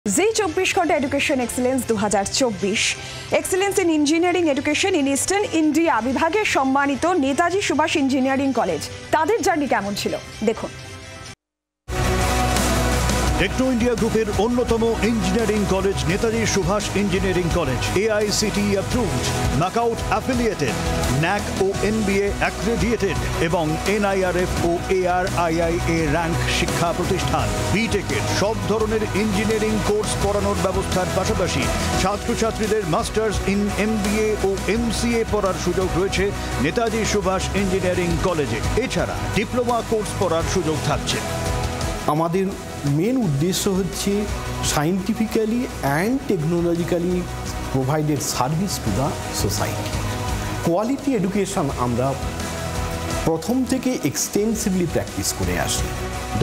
জি24 Ghanta education excellence 2024 excellence in engineering education in eastern India বিভাগে সম্মানিত Netaji Subhash engineering college. তাদের journey কেমন ছিল দেখুন। টেকনো ইন্ডিয়া গ্রুপের অন্যতম engineering college Netaji Subhash engineering college AICTE approved, নকআউট অ্যাফিলিয়েটেড, NAC ও NBA অ্যাক্রেডিটেড এবং NIRF ও ARIIA র্যাঙ্ক শিক্ষা প্রতিষ্ঠান। বিটেকের সব ধরনের ইঞ্জিনিয়ারিং কোর্স পড়ানোর ব্যবস্থার পাশাপাশি ছাত্রছাত্রীদের মাস্টার্স ইন MBA ও MCA পড়ার সুযোগ রয়েছে নেতাজি সুভাষ ইঞ্জিনিয়ারিং কলেজে। এছাড়া ডিপ্লোমা কোর্স পড়ার সুযোগ থাকছে। আমাদের মেন উদ্দেশ্য হচ্ছে scientifically and technologically provided service to the society. Quality education আমরা প্রথম থেকে এক্সটেন্সিভলি প্র্যাকটিস করে আসি।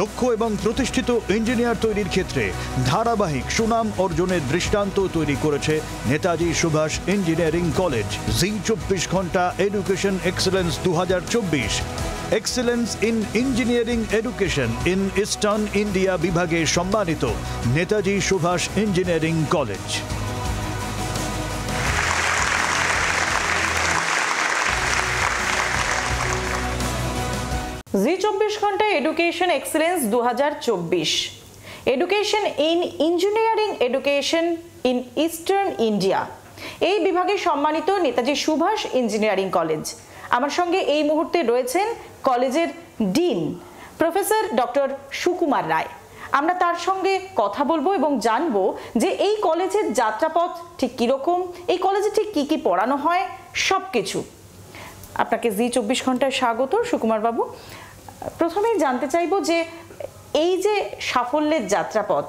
দক্ষ এবং প্রতিষ্ঠিত ইঞ্জিনিয়ার তৈরির ক্ষেত্রে ধারাবাহিক সুনাম অর্জনের দৃষ্টান্ত তৈরি করেছে Netaji Subhash engineering college. জি24 Ghanta education excellence 2024 excellence in engineering education in eastern India বিভাগে সম্মানিত Netaji Subhash engineering college. জি24 Ghanta education excellence 2024 education in engineering education in eastern India এই বিভাগে সম্মানিত নেতাজি সুভাষ ইঞ্জিনিয়ারিং কলেজ। আমার সঙ্গে এই মুহূর্তে রয়েছেন কলেজের dean professor doctor Sukumar Ray. আমরা তার সঙ্গে কথা বলবো এবং জানবো যে এই কলেজের যাত্রাপথ ঠিক কীরকম, এই কলেজে ঠিক কী কী পড়ানো হয়, সব কিছু। আপনাকে জি24 ঘন্টায় স্বাগত সুকুমার বাবু। প্রথমেই জানতে চাইবো যে এই যে সাফল্যের যাত্রাপথ,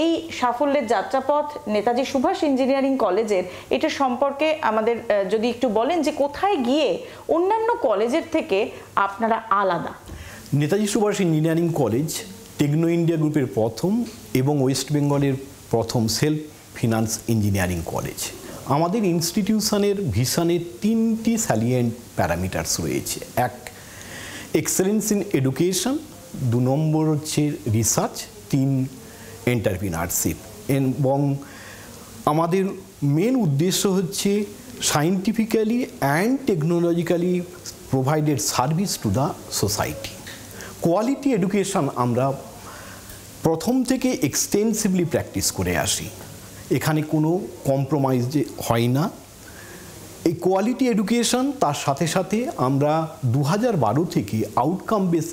এই সাফল্যের যাত্রাপথ নেতাজি সুভাষ ইঞ্জিনিয়ারিং কলেজের, এটা সম্পর্কে আমাদের যদি একটু বলেন যে কোথায় গিয়ে অন্যান্য কলেজের থেকে আপনারা আলাদা। Netaji Subhash engineering college techno India গ্রুপের প্রথম এবং ওয়েস্ট বেঙ্গলের প্রথম সেলফ ফিনান্স ইঞ্জিনিয়ারিং কলেজ। আমাদের ইনস্টিটিউশনের ভিশনে 3টি স্যালিয়েন্ট প্যারামিটার্স রয়েছে। এক, এক্সেলেন্স ইন এডুকেশন, 2 নম্বর হচ্ছে রিসার্চ, 3 এন্টারপ্রিনারশিপ। এবং আমাদের মেন উদ্দেশ্য হচ্ছে scientifically and technologically provided service to the society. Quality education আমরা প্রথম থেকে এক্সটেন্সিভলি প্র্যাকটিস করে আসি। এখানে কোনো কম্প্রোমাইজ হয় না। এই কোয়ালিটি এডুকেশন তার সাথে সাথে আমরা 2012 থেকে আউটকাম বেস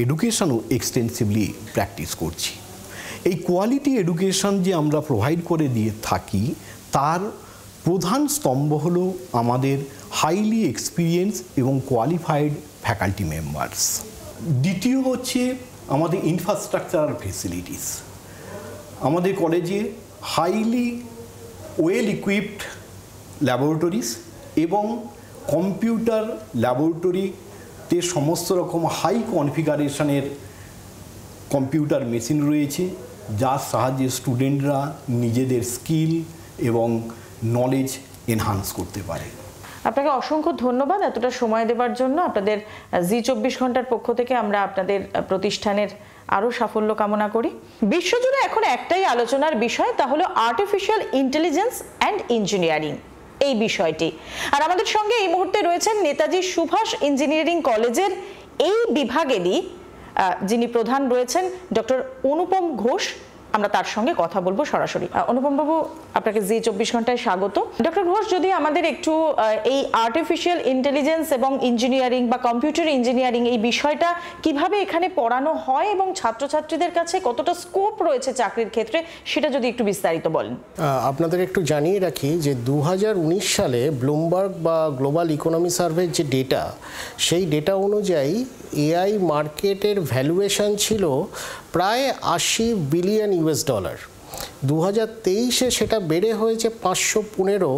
এডুকেশনও এক্সটেন্সিভলি প্র্যাকটিস করছি। এই কোয়ালিটি এডুকেশন যে আমরা প্রোভাইড করে দিয়ে থাকি তার প্রধান স্তম্ভ হলো আমাদের হাইলি এক্সপিরিয়েন্স এবং কোয়ালিফাইড ফ্যাকাল্টি মেম্বার্স। দ্বিতীয় হচ্ছে আমাদের ইনফ্রাস্ট্রাকচারাল ফেসিলিটিস। আমাদের কলেজে হাইলি ওয়েল ইকুইপড ল্যাবরেটরিজ এবং কম্পিউটার ল্যাবরেটরিতে সমস্ত রকম হাই কনফিগারেশনের কম্পিউটার মেশিন রয়েছে, যার সাহায্যে স্টুডেন্টরা নিজেদের স্কিল এবং নলেজ এনহান্স করতে পারে। আপনাকে অসংখ্য ধন্যবাদ এতটা সময় দেওয়ার জন্য। আপনাদের জি24 ঘন্টার পক্ষ থেকে আমরা আপনাদের প্রতিষ্ঠানের আরও সাফল্য কামনা করি। বিশ্বজুড়ে এখন একটাই আলোচনার বিষয়, তা হলো আর্টিফিশিয়াল ইন্টেলিজেন্স অ্যান্ড ইঞ্জিনিয়ারিং এই বিষয়টি। আর আমাদের সঙ্গে এই মুহূর্তে রয়েছেন নেতাজি সুভাষ ইঞ্জিনিয়ারিং কলেজের এই বিভাগেরই যিনি প্রধান রয়েছেন ডক্টর অনুপম ঘোষ। আমরা তার সঙ্গে কথা বলবো সরাসরি। অনুপম বাবু, আপনাকে জি24 ঘন্টায় স্বাগত। ডক্টর ঘোষ, যদি আমাদের একটু এই আর্টিফিশিয়াল ইন্টেলিজেন্স এবং ইঞ্জিনিয়ারিং বা কম্পিউটার ইঞ্জিনিয়ারিং এই বিষয়টা কিভাবে এখানে পড়ানো হয় এবং ছাত্রছাত্রীদের কাছে কতটা স্কোপ রয়েছে চাকরির ক্ষেত্রে, সেটা যদি একটু বিস্তারিত বলেন। আপনাদের একটু জানিয়ে রাখি যে 2019 সালে ব্লুমবার্গ বা গ্লোবাল ইকোনমি সার্ভের যে ডেটা, সেই ডেটা অনুযায়ী এআই মার্কেটের ভ্যালুয়েশন ছিল প্রায় $80 বিলিয়ন। 2023-এ সেটা বেড়ে হয়েছে $515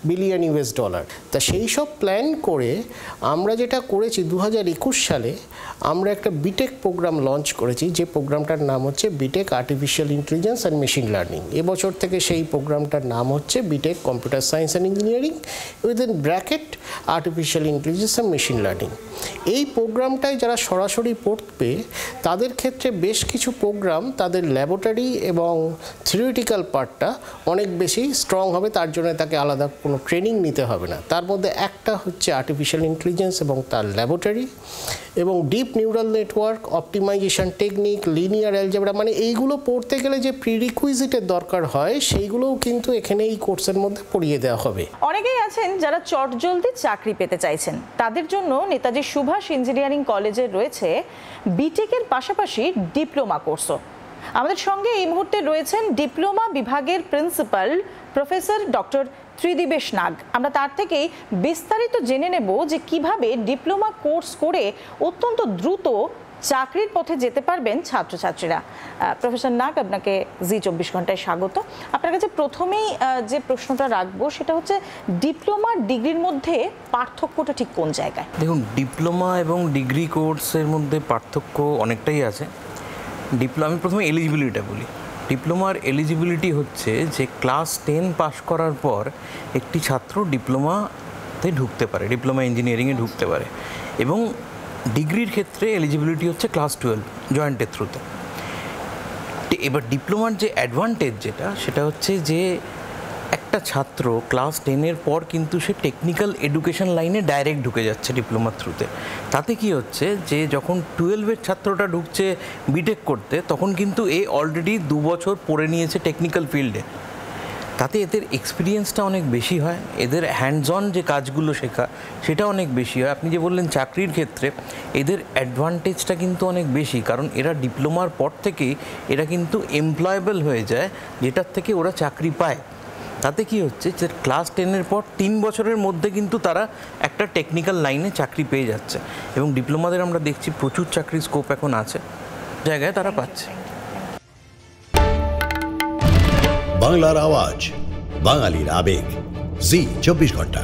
বিলিয়ন। তা সেই সব প্ল্যান করে আমরা যেটা করেছি 2021 সালে আমরা একটা বিটেক প্রোগ্রাম লঞ্চ করেছি, যে প্রোগ্রামটার নাম হচ্ছে B Tech artificial intelligence and machine learning. এবছর থেকে সেই প্রোগ্রামটার নাম হচ্ছে B Tech computer science and engineering within bracket artificial intelligence and machine learning. এই প্রোগ্রামটায় যারা সরাসরি পড়বে তাদের ক্ষেত্রে বেশ কিছু প্রোগ্রাম তাদের ল্যাবরেটরি এবং থিওরিটিক্যাল পার্টটা অনেক বেশি স্ট্রং হবে, তার জন্য তাকে আলাদা কোনো ট্রেনিং নিতে হবে না। তার মধ্যে একটা হচ্ছে আর্টিফিশিয়াল ইন্টেলিজেন্স এবং তার ল্যাবরেটরি, এবং deep neural network, optimisation technique, linear algebra, মানে এইগুলো পড়তে গেলে যে প্রিরিকুইজিটের দরকার হয় সেইগুলোও কিন্তু এখানে এই কোর্সের মধ্যে পড়িয়ে দেওয়া হবে। অনেকেই আছেন যারা চটজলদি চাকরি পেতে চাইছেন, তাদের জন্য নেতাজি সুভাষ ইঞ্জিনিয়ারিং কলেজে রয়েছে বিটেকের পাশাপাশি ডিপ্লোমা কোর্সও। আমাদের সঙ্গে এই মুহূর্তে রয়েছেন ডিপ্লোমা বিভাগের প্রিন্সিপাল প্রফেসর ডক্টর ত্রিদিবেশ নাগ। আমরা তার থেকেই বিস্তারিত জেনে নেব যে কিভাবে ডিপ্লোমা কোর্স করে অত্যন্ত দ্রুত চাকরির পথে যেতে পারবেন ছাত্রছাত্রীরা। প্রফেসর নাগ, আপনাকে জি 24 ঘন্টায় স্বাগত। আপনার কাছে প্রথমেই যে প্রশ্নটা রাখবো সেটা হচ্ছে ডিপ্লোমা ডিগ্রির মধ্যে পার্থক্যটা ঠিক কোন জায়গায়? দেখুন, ডিপ্লোমা এবং ডিগ্রি কোর্সের মধ্যে পার্থক্য অনেকটাই আছে। আমি প্রথমে এলিজিবিলিটিটা বলি। ডিপ্লোমার এলিজিবিলিটি হচ্ছে যে ক্লাস 10 পাস করার পর একটি ছাত্র ডিপ্লোমাতে ঢুকতে পারে, ডিপ্লোমা ইঞ্জিনিয়ারিংয়ে ঢুকতে পারে, এবং ডিগ্রির ক্ষেত্রে এলিজিবিলিটি হচ্ছে ক্লাস 12 জয়েন্টের থ্রুতে। এবার ডিপ্লোমার যে অ্যাডভান্টেজ সেটা হচ্ছে যে একটা ছাত্র ক্লাস 10-এর পর কিন্তু সে টেকনিক্যাল এডুকেশন লাইনে ডাইরেক্ট ঢুকে যাচ্ছে ডিপ্লোমার থ্রুতে। তাতে কি হচ্ছে যে যখন 12-এর ছাত্রটা ঢুকছে বিটেক করতে, তখন কিন্তু এ অলরেডি 2 বছর পড়ে নিয়েছে টেকনিক্যাল ফিল্ডে। তাতে এদের এক্সপিরিয়েন্সটা অনেক বেশি হয়, এদের হ্যান্ডস অন যে কাজগুলো শেখা সেটা অনেক বেশি হয়। আপনি যে বললেন চাকরির ক্ষেত্রে এদের অ্যাডভান্টেজটা কিন্তু অনেক বেশি, কারণ এরা ডিপ্লোমার পর থেকেই এরা কিন্তু এমপ্লয়েবল হয়ে যায়, যেটার থেকে ওরা চাকরি পায়। তাতে কি হচ্ছে যে ক্লাস 10-এর পর 3 বছরের মধ্যে কিন্তু তারা একটা টেকনিক্যাল লাইনে চাকরি পেয়ে যাচ্ছে, এবং ডিপ্লোমাদের আমরা দেখছি প্রচুর চাকরির স্কোপ এখন আছে, জায়গায় তারা পাচ্ছে। বাংলার আওয়াজ, বাঙালির আবেগ, জি 24 ঘন্টা।